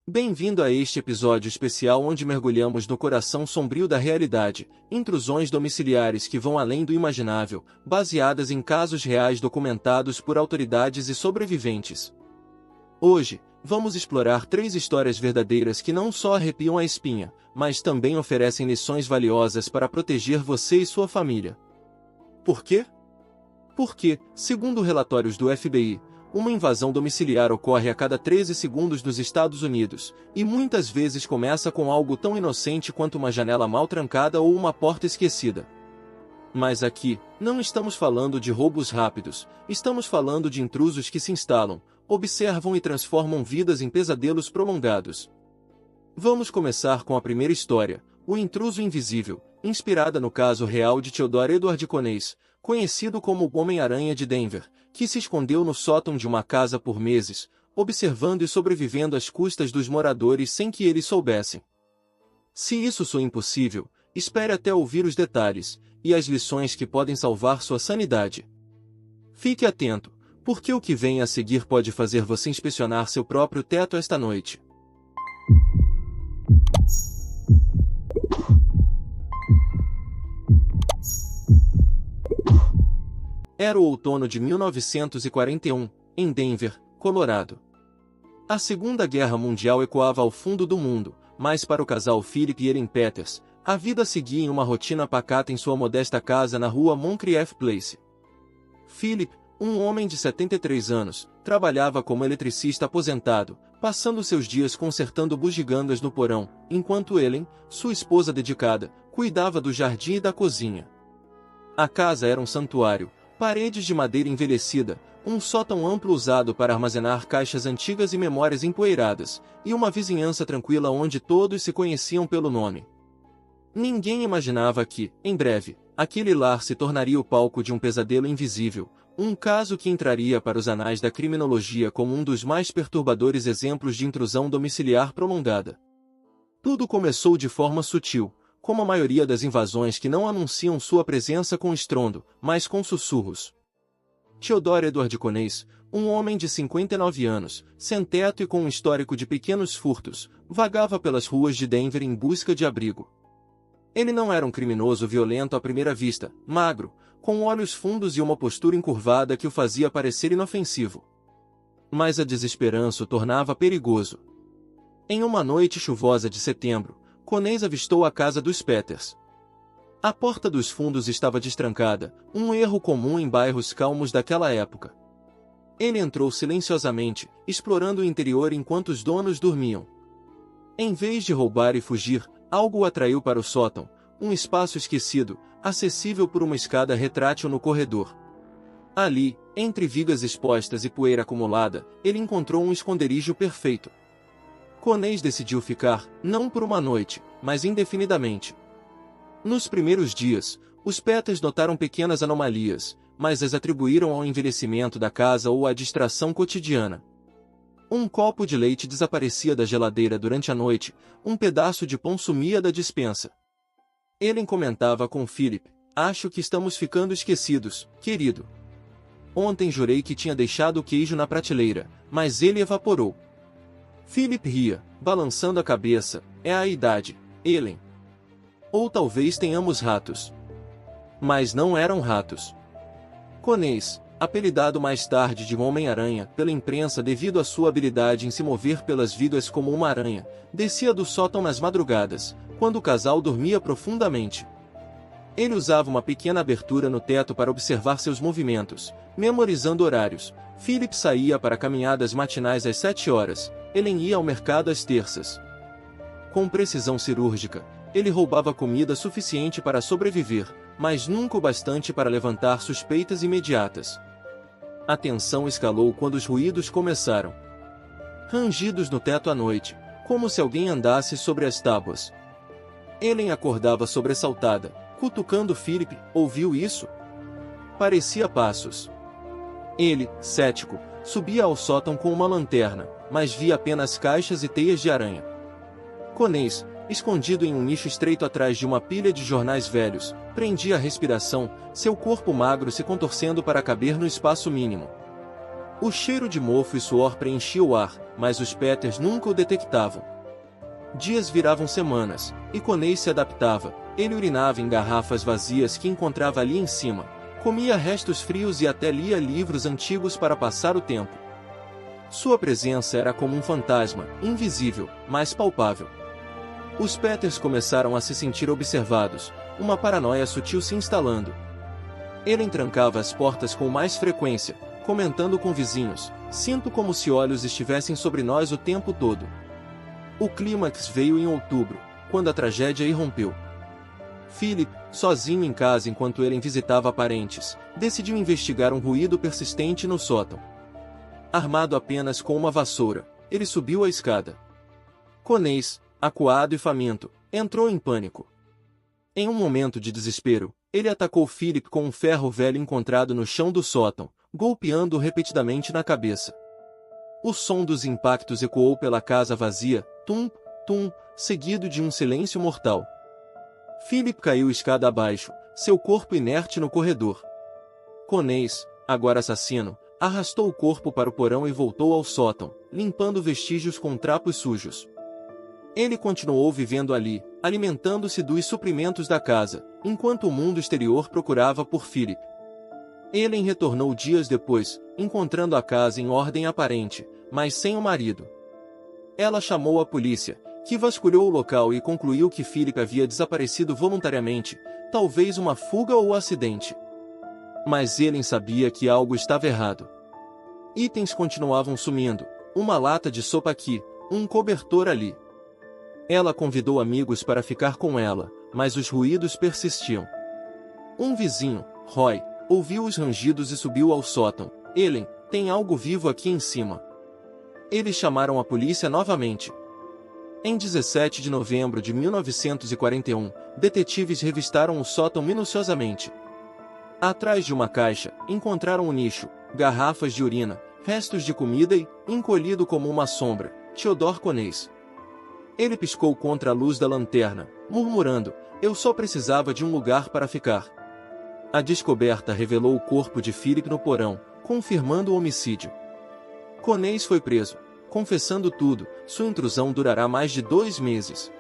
Bem-vindo a este episódio especial onde mergulhamos no coração sombrio da realidade, intrusões domiciliares que vão além do imaginável, baseadas em casos reais documentados por autoridades e sobreviventes. Hoje, vamos explorar 3 histórias verdadeiras que não só arrepiam a espinha, mas também oferecem lições valiosas para proteger você e sua família. Por quê? Porque, segundo relatórios do FBI, uma invasão domiciliar ocorre a cada 13 segundos nos Estados Unidos, e muitas vezes começa com algo tão inocente quanto uma janela mal trancada ou uma porta esquecida. Mas aqui, não estamos falando de roubos rápidos, estamos falando de intrusos que se instalam, observam e transformam vidas em pesadelos prolongados. Vamos começar com a primeira história, O Intruso Invisível, inspirada no caso real de Theodore Edward Conneys, conhecido como o Homem-Aranha de Denver, que se escondeu no sótão de uma casa por meses, observando e sobrevivendo às custas dos moradores sem que eles soubessem. Se isso soa impossível, espere até ouvir os detalhes e as lições que podem salvar sua sanidade. Fique atento, porque o que vem a seguir pode fazer você inspecionar seu próprio teto esta noite. Era o outono de 1941, em Denver, Colorado. A Segunda Guerra Mundial ecoava ao fundo do mundo, mas para o casal Philip e Erin Peters, a vida seguia em uma rotina pacata em sua modesta casa na rua Moncrief Place. Philip, um homem de 73 anos, trabalhava como eletricista aposentado, passando seus dias consertando bugigangas no porão, enquanto Ellen, sua esposa dedicada, cuidava do jardim e da cozinha. A casa era um santuário. Paredes de madeira envelhecida, um sótão amplo usado para armazenar caixas antigas e memórias empoeiradas, e uma vizinhança tranquila onde todos se conheciam pelo nome. Ninguém imaginava que, em breve, aquele lar se tornaria o palco de um pesadelo invisível, um caso que entraria para os anais da criminologia como um dos mais perturbadores exemplos de intrusão domiciliar prolongada. Tudo começou de forma sutil, como a maioria das invasões que não anunciam sua presença com estrondo, mas com sussurros. Theodore Edward Conneys, um homem de 59 anos, sem teto e com um histórico de pequenos furtos, vagava pelas ruas de Denver em busca de abrigo. Ele não era um criminoso violento à primeira vista, magro, com olhos fundos e uma postura encurvada que o fazia parecer inofensivo. Mas a desesperança o tornava perigoso. Em uma noite chuvosa de setembro, Conneys avistou a casa dos Peters. A porta dos fundos estava destrancada, um erro comum em bairros calmos daquela época. Ele entrou silenciosamente, explorando o interior enquanto os donos dormiam. Em vez de roubar e fugir, algo o atraiu para o sótão, um espaço esquecido, acessível por uma escada retrátil no corredor. Ali, entre vigas expostas e poeira acumulada, ele encontrou um esconderijo perfeito. Conneys decidiu ficar, não por uma noite, mas indefinidamente. Nos primeiros dias, os Peters notaram pequenas anomalias, mas as atribuíram ao envelhecimento da casa ou à distração cotidiana. Um copo de leite desaparecia da geladeira durante a noite, um pedaço de pão sumia da despensa. Ellen comentava com Philip: "Acho que estamos ficando esquecidos, querido. Ontem jurei que tinha deixado o queijo na prateleira, mas ele evaporou." Philip ria, balançando a cabeça. "É a idade, Ellen. Ou talvez tenhamos ratos." Mas não eram ratos. Conneys, apelidado mais tarde de Homem-Aranha pela imprensa devido à sua habilidade em se mover pelas vigas como uma aranha, descia do sótão nas madrugadas, quando o casal dormia profundamente. Ele usava uma pequena abertura no teto para observar seus movimentos, memorizando horários. Philip saía para caminhadas matinais às 7 horas, Ellen ia ao mercado às terças. Com precisão cirúrgica, ele roubava comida suficiente para sobreviver, mas nunca o bastante para levantar suspeitas imediatas. A tensão escalou quando os ruídos começaram. Rangidos no teto à noite, como se alguém andasse sobre as tábuas. Ellen acordava sobressaltada, cutucando Philip. "Ouviu isso?" Parecia passos. Ele, cético, subia ao sótão com uma lanterna, mas via apenas caixas e teias de aranha. Conneys, escondido em um nicho estreito atrás de uma pilha de jornais velhos, prendia a respiração, seu corpo magro se contorcendo para caber no espaço mínimo. O cheiro de mofo e suor preenchia o ar, mas os Peters nunca o detectavam. Dias viravam semanas, e Coney se adaptava. Ele urinava em garrafas vazias que encontrava ali em cima, comia restos frios e até lia livros antigos para passar o tempo. Sua presença era como um fantasma, invisível, mas palpável. Os Peters começaram a se sentir observados, uma paranoia sutil se instalando. Ele entrancava as portas com mais frequência, comentando com vizinhos: "Sinto como se olhos estivessem sobre nós o tempo todo." O clímax veio em outubro, quando a tragédia irrompeu. Philip, sozinho em casa enquanto ele visitava parentes, decidiu investigar um ruído persistente no sótão. Armado apenas com uma vassoura, ele subiu a escada. Coney, acuado e faminto, entrou em pânico. Em um momento de desespero, ele atacou Philip com um ferro velho encontrado no chão do sótão, golpeando-o repetidamente na cabeça. O som dos impactos ecoou pela casa vazia, tum, tum, seguido de um silêncio mortal. Philip caiu escada abaixo, seu corpo inerte no corredor. Coney, agora assassino, arrastou o corpo para o porão e voltou ao sótão, limpando vestígios com trapos sujos. Ele continuou vivendo ali, alimentando-se dos suprimentos da casa, enquanto o mundo exterior procurava por Philip. Ellen retornou dias depois, encontrando a casa em ordem aparente, mas sem o marido. Ela chamou a polícia, que vasculhou o local e concluiu que Philip havia desaparecido voluntariamente, talvez uma fuga ou acidente. Mas Ellen sabia que algo estava errado. Itens continuavam sumindo, uma lata de sopa aqui, um cobertor ali. Ela convidou amigos para ficar com ela, mas os ruídos persistiam. Um vizinho, Roy, ouviu os rangidos e subiu ao sótão. "Ellen, tem algo vivo aqui em cima." Eles chamaram a polícia novamente. Em 17 de novembro de 1941, detetives revistaram o sótão minuciosamente. Atrás de uma caixa, encontraram um nicho, garrafas de urina, restos de comida e, encolhido como uma sombra, Theodore Coney. Ele piscou contra a luz da lanterna, murmurando: "Eu só precisava de um lugar para ficar." A descoberta revelou o corpo de Philip no porão, confirmando o homicídio. Coney foi preso, confessando tudo. Sua intrusão durará mais de 2 meses.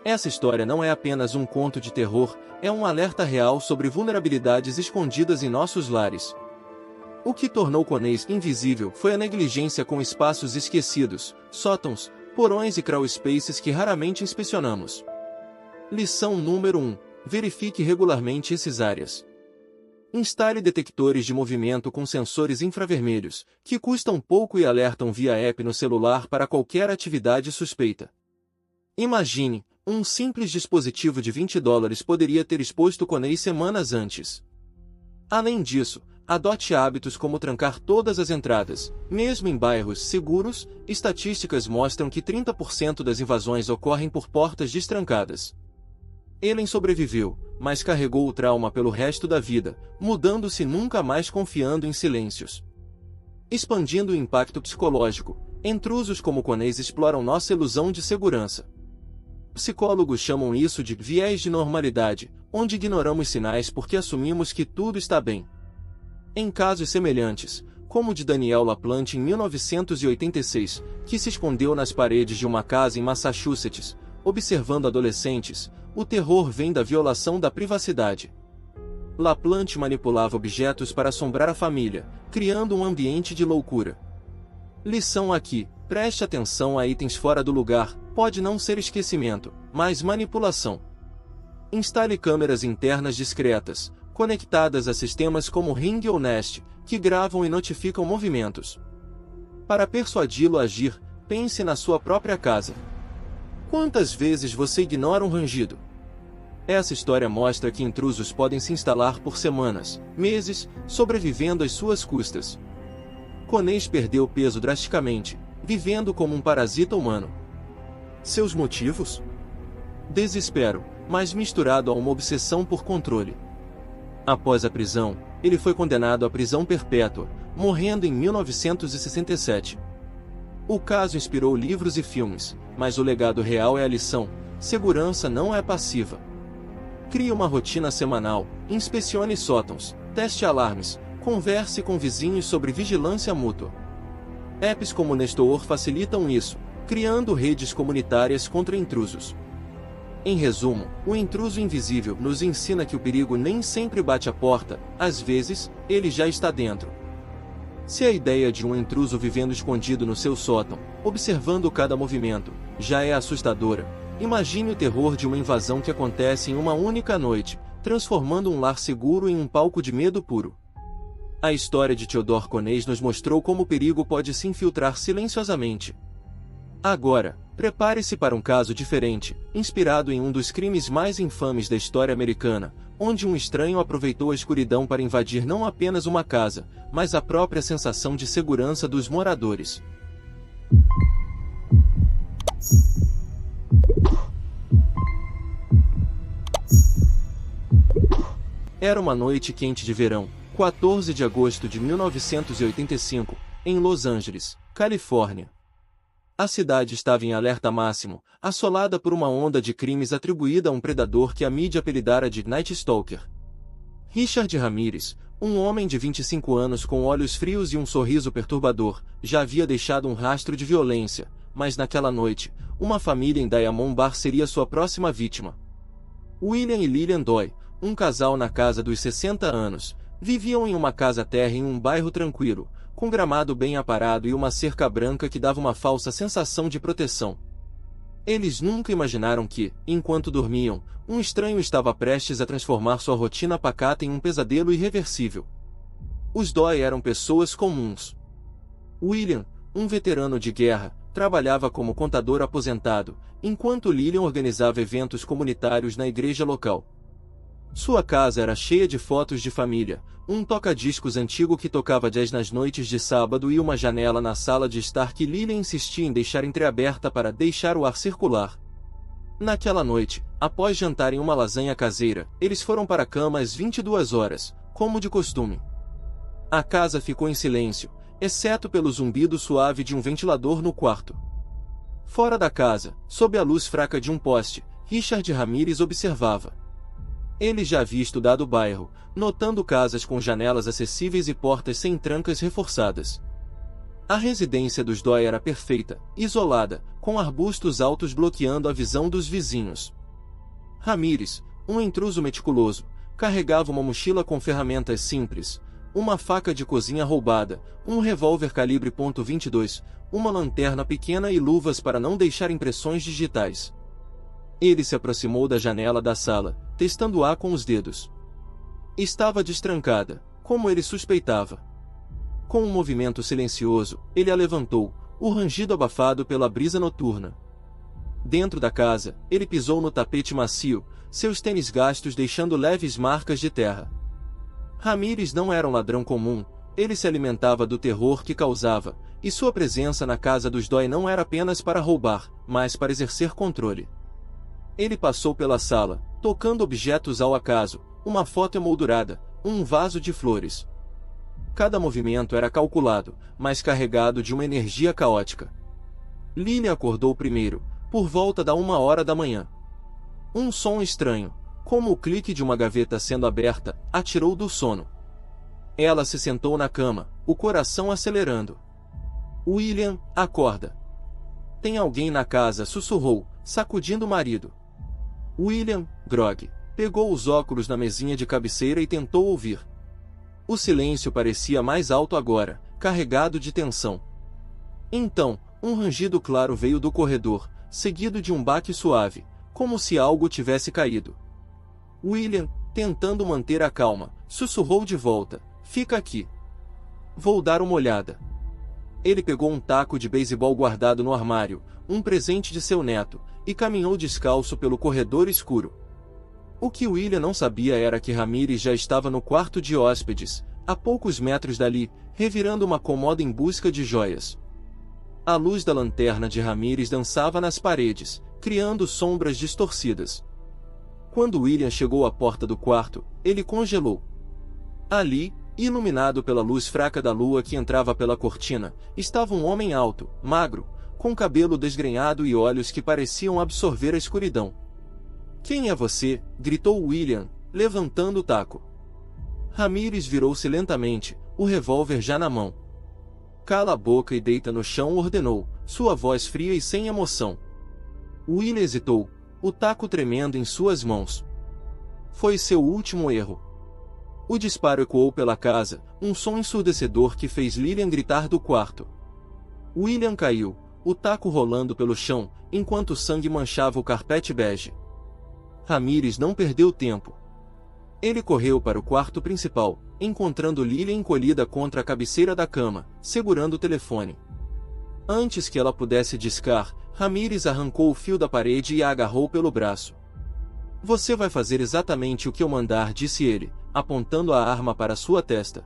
Essa história não é apenas um conto de terror, é um alerta real sobre vulnerabilidades escondidas em nossos lares. O que tornou Coney invisível foi a negligência com espaços esquecidos, sótãos, porões e crawl spaces que raramente inspecionamos. Lição número 1. Verifique regularmente essas áreas. Instale detectores de movimento com sensores infravermelhos, que custam pouco e alertam via app no celular para qualquer atividade suspeita. Imagine, um simples dispositivo de $20 poderia ter exposto Coney semanas antes. Além disso, adote hábitos como trancar todas as entradas, mesmo em bairros seguros. Estatísticas mostram que 30% das invasões ocorrem por portas destrancadas. Ellen sobreviveu, mas carregou o trauma pelo resto da vida, mudando-se nunca mais confiando em silêncios. Expandindo o impacto psicológico, intrusos como Coney exploram nossa ilusão de segurança. Psicólogos chamam isso de viés de normalidade, onde ignoramos sinais porque assumimos que tudo está bem. Em casos semelhantes, como o de Daniel LaPlante em 1986, que se escondeu nas paredes de uma casa em Massachusetts, observando adolescentes, o terror vem da violação da privacidade. LaPlante manipulava objetos para assombrar a família, criando um ambiente de loucura. Lição aqui: preste atenção a itens fora do lugar, pode não ser esquecimento, mas manipulação. Instale câmeras internas discretas, conectadas a sistemas como Ring ou Nest, que gravam e notificam movimentos. Para persuadi-lo a agir, pense na sua própria casa. Quantas vezes você ignora um rangido? Essa história mostra que intrusos podem se instalar por semanas, meses, sobrevivendo às suas custas. Coney perdeu peso drasticamente, vivendo como um parasita humano. Seus motivos? Desespero, mas misturado a uma obsessão por controle. Após a prisão, ele foi condenado à prisão perpétua, morrendo em 1967. O caso inspirou livros e filmes, mas o legado real é a lição: segurança não é passiva. Crie uma rotina semanal, inspecione sótãos, teste alarmes, converse com vizinhos sobre vigilância mútua. Apps como Nestor facilitam isso, criando redes comunitárias contra intrusos. Em resumo, o intruso invisível nos ensina que o perigo nem sempre bate à porta, às vezes, ele já está dentro. Se a ideia de um intruso vivendo escondido no seu sótão, observando cada movimento, já é assustadora, imagine o terror de uma invasão que acontece em uma única noite, transformando um lar seguro em um palco de medo puro. A história de Theodore Conés nos mostrou como o perigo pode se infiltrar silenciosamente. Agora, prepare-se para um caso diferente, inspirado em um dos crimes mais infames da história americana, onde um estranho aproveitou a escuridão para invadir não apenas uma casa, mas a própria sensação de segurança dos moradores. Era uma noite quente de verão, 14 de agosto de 1985, em Los Angeles, Califórnia. A cidade estava em alerta máximo, assolada por uma onda de crimes atribuída a um predador que a mídia apelidara de Night Stalker. Richard Ramirez, um homem de 25 anos com olhos frios e um sorriso perturbador, já havia deixado um rastro de violência, mas naquela noite, uma família em Diamond Bar seria sua próxima vítima. William e Lillian Doy, um casal na casa dos 60 anos, viviam em uma casa-terra em um bairro tranquilo, com gramado bem aparado e uma cerca branca que dava uma falsa sensação de proteção. Eles nunca imaginaram que, enquanto dormiam, um estranho estava prestes a transformar sua rotina pacata em um pesadelo irreversível. Os Doy eram pessoas comuns. William, um veterano de guerra, trabalhava como contador aposentado, enquanto Lillian organizava eventos comunitários na igreja local. Sua casa era cheia de fotos de família, um toca-discos antigo que tocava jazz nas noites de sábado e uma janela na sala de estar que Lillian insistia em deixar entreaberta para deixar o ar circular. Naquela noite, após jantarem uma lasanha caseira, eles foram para a cama às 22 horas, como de costume. A casa ficou em silêncio, exceto pelo zumbido suave de um ventilador no quarto. Fora da casa, sob a luz fraca de um poste, Richard Ramirez observava. Ele já havia estudado o bairro, notando casas com janelas acessíveis e portas sem trancas reforçadas. A residência dos Doy era perfeita, isolada, com arbustos altos bloqueando a visão dos vizinhos. Ramirez, um intruso meticuloso, carregava uma mochila com ferramentas simples, uma faca de cozinha roubada, um revólver calibre .22, uma lanterna pequena e luvas para não deixar impressões digitais. Ele se aproximou da janela da sala, testando-a com os dedos. Estava destrancada, como ele suspeitava. Com um movimento silencioso, ele a levantou, o rangido abafado pela brisa noturna. Dentro da casa, ele pisou no tapete macio, seus tênis gastos deixando leves marcas de terra. Ramirez não era um ladrão comum, ele se alimentava do terror que causava, e sua presença na casa dos Doy não era apenas para roubar, mas para exercer controle. Ele passou pela sala, tocando objetos ao acaso, uma foto emoldurada, um vaso de flores. Cada movimento era calculado, mas carregado de uma energia caótica. Lillian acordou primeiro, por volta da 1h da manhã. Um som estranho, como o clique de uma gaveta sendo aberta, a tirou do sono. Ela se sentou na cama, o coração acelerando. William, acorda. Tem alguém na casa, sussurrou, sacudindo o marido. William, grog, pegou os óculos na mesinha de cabeceira e tentou ouvir. O silêncio parecia mais alto agora, carregado de tensão. Então, um rangido claro veio do corredor, seguido de um baque suave, como se algo tivesse caído. William, tentando manter a calma, sussurrou de volta, fica aqui. Vou dar uma olhada. Ele pegou um taco de beisebol guardado no armário, um presente de seu neto, e caminhou descalço pelo corredor escuro. O que William não sabia era que Ramirez já estava no quarto de hóspedes, a poucos metros dali, revirando uma cômoda em busca de joias. A luz da lanterna de Ramirez dançava nas paredes, criando sombras distorcidas. Quando William chegou à porta do quarto, ele congelou. Ali, iluminado pela luz fraca da lua que entrava pela cortina, estava um homem alto, magro, com cabelo desgrenhado e olhos que pareciam absorver a escuridão. Quem é você? Gritou William, levantando o taco. Ramirez virou-se lentamente, o revólver já na mão. Cala a boca e deita no chão, ordenou, sua voz fria e sem emoção. William hesitou, o taco tremendo em suas mãos. Foi seu último erro. O disparo ecoou pela casa, um som ensurdecedor que fez Lillian gritar do quarto. William caiu, o taco rolando pelo chão, enquanto o sangue manchava o carpete bege. Ramírez não perdeu tempo. Ele correu para o quarto principal, encontrando Lillian encolhida contra a cabeceira da cama, segurando o telefone. Antes que ela pudesse discar, Ramírez arrancou o fio da parede e a agarrou pelo braço. Você vai fazer exatamente o que eu mandar, disse ele, apontando a arma para sua testa.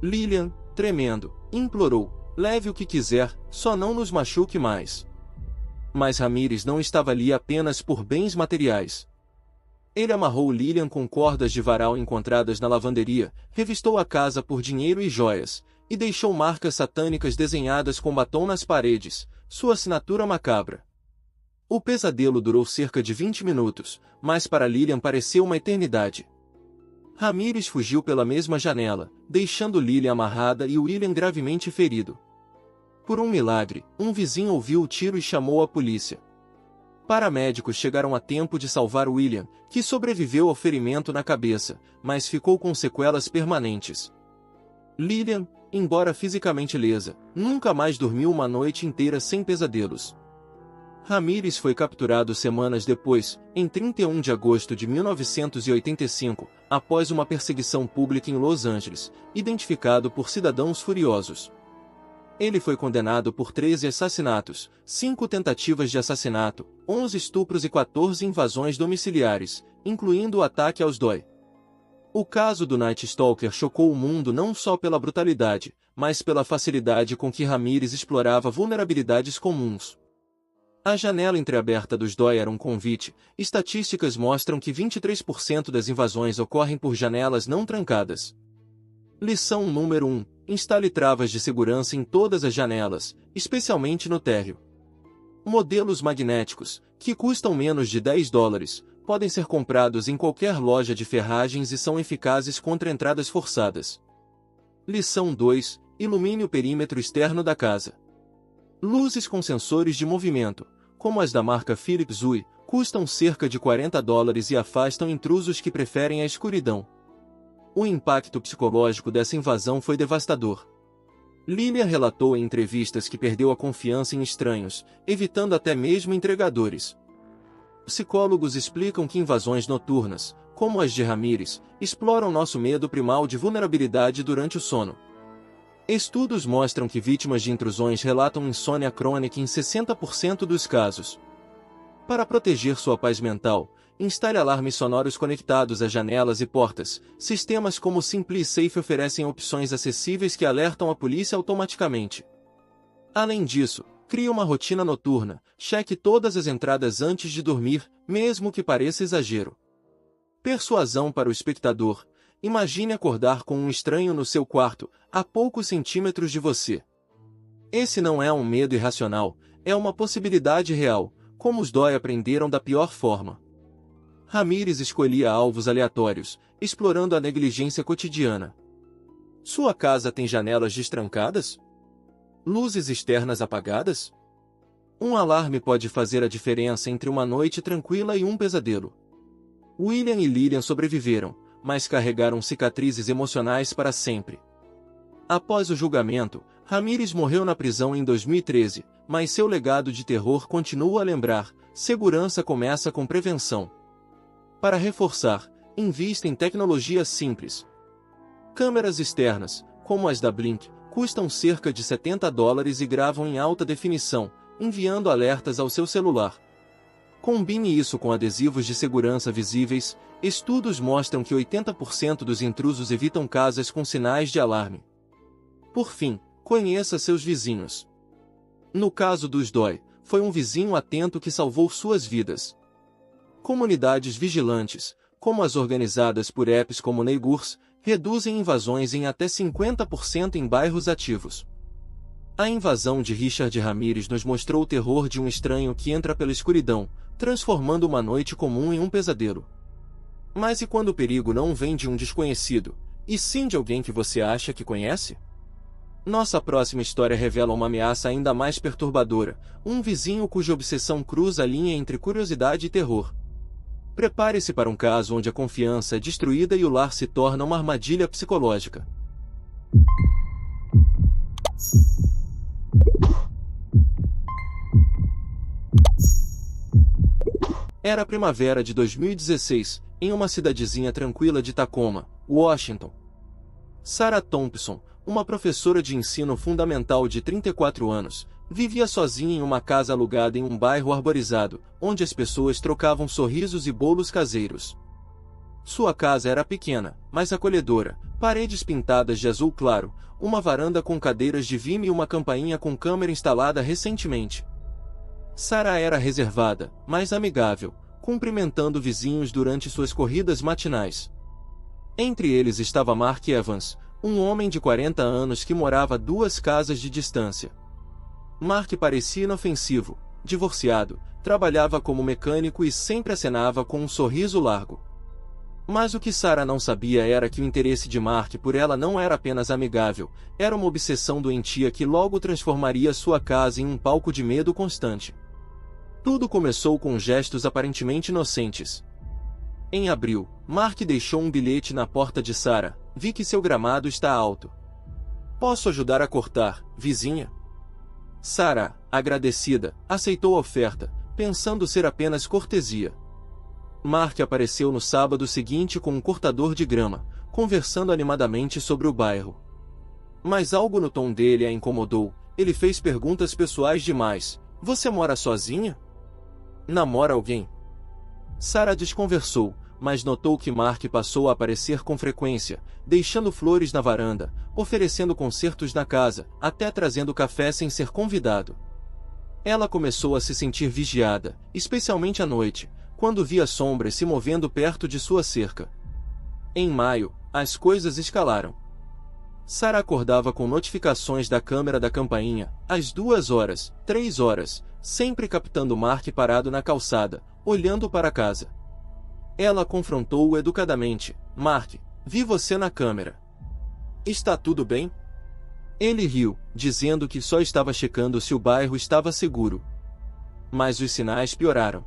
Lillian, tremendo, implorou, leve o que quiser, só não nos machuque mais. Mas Ramírez não estava ali apenas por bens materiais. Ele amarrou Lillian com cordas de varal encontradas na lavanderia, revistou a casa por dinheiro e joias, e deixou marcas satânicas desenhadas com batom nas paredes, sua assinatura macabra. O pesadelo durou cerca de 20 minutos, mas para Lillian pareceu uma eternidade. Ramírez fugiu pela mesma janela, deixando Lillian amarrada e William gravemente ferido. Por um milagre, um vizinho ouviu o tiro e chamou a polícia. Paramédicos chegaram a tempo de salvar William, que sobreviveu ao ferimento na cabeça, mas ficou com sequelas permanentes. Lillian, embora fisicamente lesa, nunca mais dormiu uma noite inteira sem pesadelos. Ramírez foi capturado semanas depois, em 31 de agosto de 1985, após uma perseguição pública em Los Angeles, identificado por cidadãos furiosos. Ele foi condenado por 13 assassinatos, 5 tentativas de assassinato, 11 estupros e 14 invasões domiciliares, incluindo o ataque aos Doi. O caso do Night Stalker chocou o mundo não só pela brutalidade, mas pela facilidade com que Ramírez explorava vulnerabilidades comuns. A janela entreaberta dos Doi era um convite. Estatísticas mostram que 23% das invasões ocorrem por janelas não trancadas. Lição número 1. Instale travas de segurança em todas as janelas, especialmente no térreo. Modelos magnéticos, que custam menos de $10, podem ser comprados em qualquer loja de ferragens e são eficazes contra entradas forçadas. Lição 2. Ilumine o perímetro externo da casa. Luzes com sensores de movimento, como as da marca Philips Hue, custam cerca de $40 e afastam intrusos que preferem a escuridão. O impacto psicológico dessa invasão foi devastador. Lillian relatou em entrevistas que perdeu a confiança em estranhos, evitando até mesmo entregadores. Psicólogos explicam que invasões noturnas, como as de Ramírez, exploram nosso medo primal de vulnerabilidade durante o sono. Estudos mostram que vítimas de intrusões relatam insônia crônica em 60% dos casos. Para proteger sua paz mental, instale alarmes sonoros conectados a janelas e portas. Sistemas como SimpliSafe oferecem opções acessíveis que alertam a polícia automaticamente. Além disso, crie uma rotina noturna. Cheque todas as entradas antes de dormir, mesmo que pareça exagero. Persuasão para o espectador. Imagine acordar com um estranho no seu quarto, a poucos centímetros de você. Esse não é um medo irracional, é uma possibilidade real, como os Doi aprenderam da pior forma. Ramírez escolhia alvos aleatórios, explorando a negligência cotidiana. Sua casa tem janelas destrancadas? Luzes externas apagadas? Um alarme pode fazer a diferença entre uma noite tranquila e um pesadelo. William e Lillian sobreviveram, mas carregaram cicatrizes emocionais para sempre. Após o julgamento, Ramírez morreu na prisão em 2013, mas seu legado de terror continua a lembrar: segurança começa com prevenção. Para reforçar, invista em tecnologia simples. Câmeras externas, como as da Blink, custam cerca de $70 e gravam em alta definição, enviando alertas ao seu celular. Combine isso com adesivos de segurança visíveis. Estudos mostram que 80% dos intrusos evitam casas com sinais de alarme. Por fim, conheça seus vizinhos. No caso dos Doi, foi um vizinho atento que salvou suas vidas. Comunidades vigilantes, como as organizadas por apps como Neighbors, reduzem invasões em até 50% em bairros ativos. A invasão de Richard Ramírez nos mostrou o terror de um estranho que entra pela escuridão, transformando uma noite comum em um pesadelo. Mas e quando o perigo não vem de um desconhecido, e sim de alguém que você acha que conhece? Nossa próxima história revela uma ameaça ainda mais perturbadora, um vizinho cuja obsessão cruza a linha entre curiosidade e terror. Prepare-se para um caso onde a confiança é destruída e o lar se torna uma armadilha psicológica. Era a primavera de 2016, em uma cidadezinha tranquila de Tacoma, Washington. Sarah Thompson, uma professora de ensino fundamental de 34 anos, vivia sozinha em uma casa alugada em um bairro arborizado, onde as pessoas trocavam sorrisos e bolos caseiros. Sua casa era pequena, mas acolhedora, paredes pintadas de azul claro, uma varanda com cadeiras de vime e uma campainha com câmera instalada recentemente. Sarah era reservada, mas amigável, cumprimentando vizinhos durante suas corridas matinais. Entre eles estava Mark Evans, um homem de 40 anos que morava a 2 casas de distância. Mark parecia inofensivo, divorciado, trabalhava como mecânico e sempre acenava com um sorriso largo. Mas o que Sarah não sabia era que o interesse de Mark por ela não era apenas amigável, era uma obsessão doentia que logo transformaria sua casa em um palco de medo constante. Tudo começou com gestos aparentemente inocentes. Em abril, Mark deixou um bilhete na porta de Sarah. Vi que seu gramado está alto. Posso ajudar a cortar, vizinha? Sarah, agradecida, aceitou a oferta, pensando ser apenas cortesia. Mark apareceu no sábado seguinte com um cortador de grama, conversando animadamente sobre o bairro. Mas algo no tom dele a incomodou. Ele fez perguntas pessoais demais. Você mora sozinha? Namora alguém? Sarah desconversou, mas notou que Mark passou a aparecer com frequência, deixando flores na varanda, oferecendo concertos na casa, até trazendo café sem ser convidado. Ela começou a se sentir vigiada, especialmente à noite, quando via sombras se movendo perto de sua cerca. Em maio, as coisas escalaram. Sarah acordava com notificações da câmera da campainha, às 2 horas, 3 horas, sempre captando Mark parado na calçada, olhando para a casa. Ela confrontou-o educadamente. Mark, vi você na câmera. Está tudo bem? Ele riu, dizendo que só estava checando se o bairro estava seguro. Mas os sinais pioraram.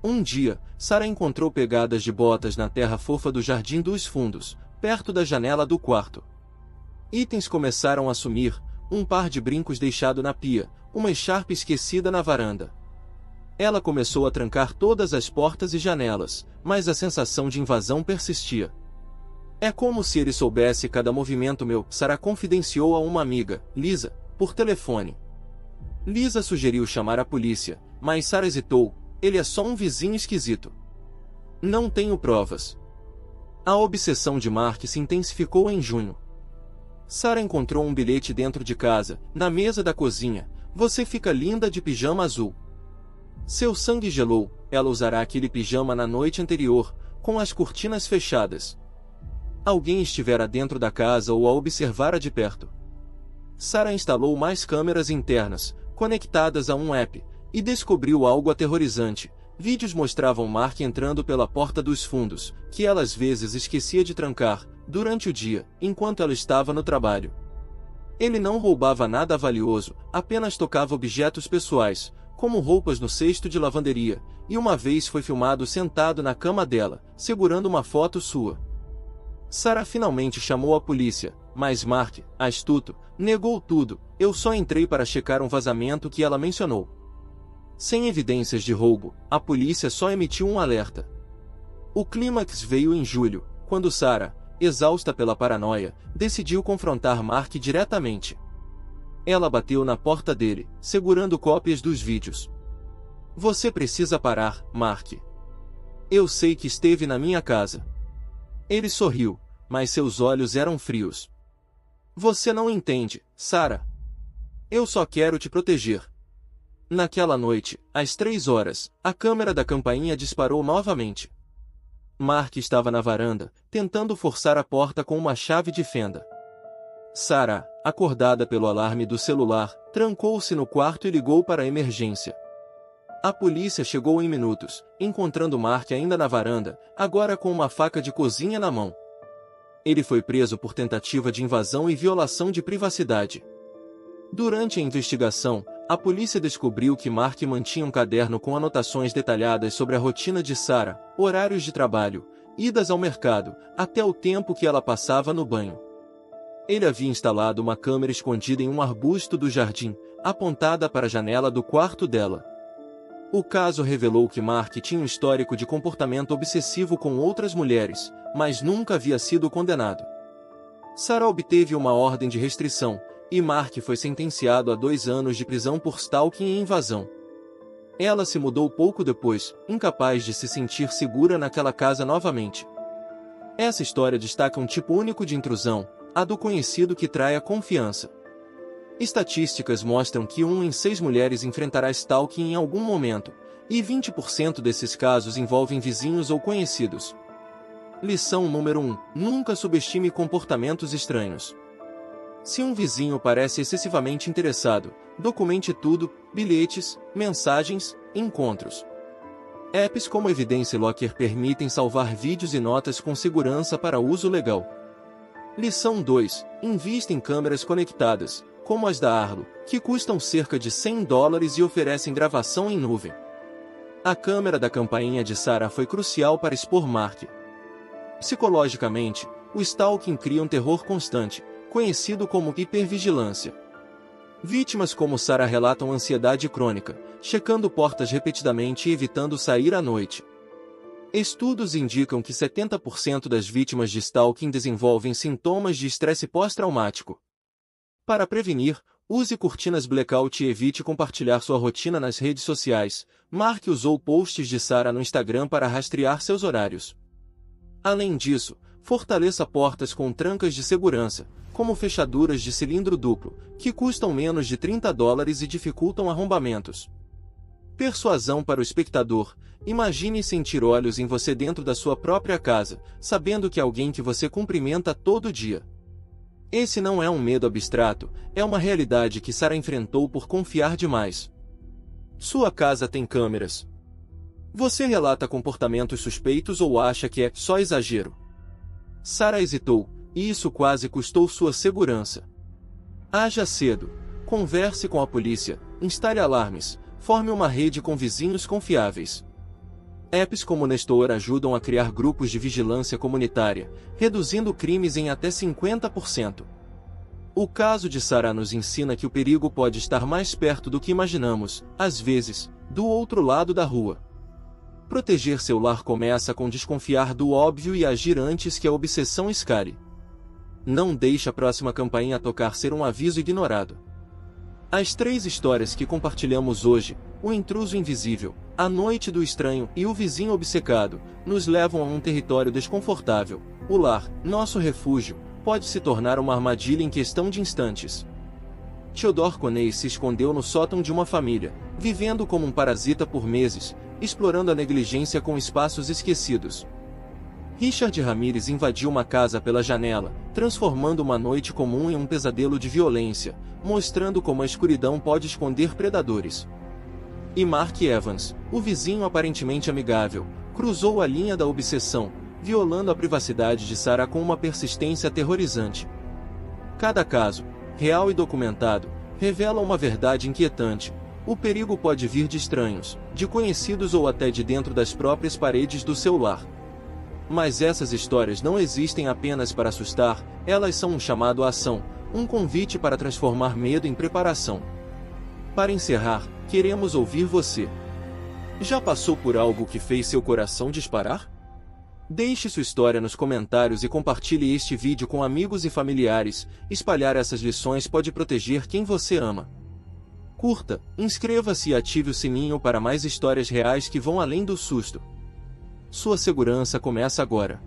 Um dia, Sarah encontrou pegadas de botas na terra fofa do jardim dos fundos, perto da janela do quarto. Itens começaram a sumir, um par de brincos deixado na pia, uma echarpe esquecida na varanda. Ela começou a trancar todas as portas e janelas, mas a sensação de invasão persistia. É como se ele soubesse cada movimento meu, Sarah confidenciou a uma amiga, Lisa, por telefone. Lisa sugeriu chamar a polícia, mas Sarah hesitou. Ele é só um vizinho esquisito. Não tenho provas. A obsessão de Mark se intensificou em junho. Sarah encontrou um bilhete dentro de casa, na mesa da cozinha. Você fica linda de pijama azul. Seu sangue gelou. Ela usará aquele pijama na noite anterior, com as cortinas fechadas. Alguém estivera dentro da casa ou a observara de perto. Sarah instalou mais câmeras internas, conectadas a um app, e descobriu algo aterrorizante. Vídeos mostravam Mark entrando pela porta dos fundos, que ela às vezes esquecia de trancar, durante o dia, enquanto ela estava no trabalho. Ele não roubava nada valioso, apenas tocava objetos pessoais, como roupas no cesto de lavanderia, e uma vez foi filmado sentado na cama dela, segurando uma foto sua. Sarah finalmente chamou a polícia, mas Mark, astuto, negou tudo. Eu só entrei para checar um vazamento que ela mencionou. Sem evidências de roubo, a polícia só emitiu um alerta. O clímax veio em julho, quando Sarah, exausta pela paranoia, decidiu confrontar Mark diretamente. Ela bateu na porta dele, segurando cópias dos vídeos. Você precisa parar, Mark. Eu sei que esteve na minha casa. Ele sorriu, mas seus olhos eram frios. Você não entende, Sarah. Eu só quero te proteger. Naquela noite, às 3 horas, a câmera da campainha disparou novamente. Mark estava na varanda, tentando forçar a porta com uma chave de fenda. Sarah, acordada pelo alarme do celular, trancou-se no quarto e ligou para a emergência. A polícia chegou em minutos, encontrando Mark ainda na varanda, agora com uma faca de cozinha na mão. Ele foi preso por tentativa de invasão e violação de privacidade. Durante a investigação, a polícia descobriu que Mark mantinha um caderno com anotações detalhadas sobre a rotina de Sarah, horários de trabalho, idas ao mercado, até o tempo que ela passava no banho. Ele havia instalado uma câmera escondida em um arbusto do jardim, apontada para a janela do quarto dela. O caso revelou que Mark tinha um histórico de comportamento obsessivo com outras mulheres, mas nunca havia sido condenado. Sarah obteve uma ordem de restrição, e Mark foi sentenciado a 2 anos de prisão por stalking e invasão. Ela se mudou pouco depois, incapaz de se sentir segura naquela casa novamente. Essa história destaca um tipo único de intrusão, a do conhecido que trai a confiança. Estatísticas mostram que 1 em 6 mulheres enfrentará stalking em algum momento, e 20% desses casos envolvem vizinhos ou conhecidos. Lição número 1. Nunca subestime comportamentos estranhos. Se um vizinho parece excessivamente interessado, documente tudo: bilhetes, mensagens, encontros. Apps como Evidence Locker permitem salvar vídeos e notas com segurança para uso legal. Lição 2. Invista em câmeras conectadas, como as da Arlo, que custam cerca de $100 e oferecem gravação em nuvem. A câmera da campainha de Sarah foi crucial para expor Mark. Psicologicamente, o stalking cria um terror constante, conhecido como hipervigilância. Vítimas como Sarah relatam ansiedade crônica, checando portas repetidamente e evitando sair à noite. Estudos indicam que 70% das vítimas de stalking desenvolvem sintomas de estresse pós-traumático. Para prevenir, use cortinas blackout e evite compartilhar sua rotina nas redes sociais. Mark usou posts de Sarah no Instagram para rastrear seus horários. Além disso, fortaleça portas com trancas de segurança, como fechaduras de cilindro duplo, que custam menos de $30 e dificultam arrombamentos. Persuasão para o espectador. Imagine sentir olhos em você dentro da sua própria casa, sabendo que é alguém que você cumprimenta todo dia. Esse não é um medo abstrato, é uma realidade que Sarah enfrentou por confiar demais. Sua casa tem câmeras. Você relata comportamentos suspeitos ou acha que é só exagero? Sarah hesitou, e isso quase custou sua segurança. Haja cedo. Converse com a polícia, instale alarmes, forme uma rede com vizinhos confiáveis. Apps como Nestor ajudam a criar grupos de vigilância comunitária, reduzindo crimes em até 50%. O caso de Sarah nos ensina que o perigo pode estar mais perto do que imaginamos, às vezes, do outro lado da rua. Proteger seu lar começa com desconfiar do óbvio e agir antes que a obsessão escale. Não deixe a próxima campainha tocar ser um aviso ignorado. As 3 histórias que compartilhamos hoje, o intruso invisível, a noite do estranho e o vizinho obcecado, nos levam a um território desconfortável. O lar, nosso refúgio, pode se tornar uma armadilha em questão de instantes. Theodore Coney se escondeu no sótão de uma família, vivendo como um parasita por meses, explorando a negligência com espaços esquecidos. Richard Ramirez invadiu uma casa pela janela, transformando uma noite comum em um pesadelo de violência, mostrando como a escuridão pode esconder predadores. E Mark Evans, o vizinho aparentemente amigável, cruzou a linha da obsessão, violando a privacidade de Sarah com uma persistência aterrorizante. Cada caso, real e documentado, revela uma verdade inquietante. O perigo pode vir de estranhos, de conhecidos ou até de dentro das próprias paredes do seu lar. Mas essas histórias não existem apenas para assustar, elas são um chamado à ação, um convite para transformar medo em preparação. Para encerrar, queremos ouvir você. Já passou por algo que fez seu coração disparar? Deixe sua história nos comentários e compartilhe este vídeo com amigos e familiares. Espalhar essas lições pode proteger quem você ama. Curta, inscreva-se e ative o sininho para mais histórias reais que vão além do susto. Sua segurança começa agora.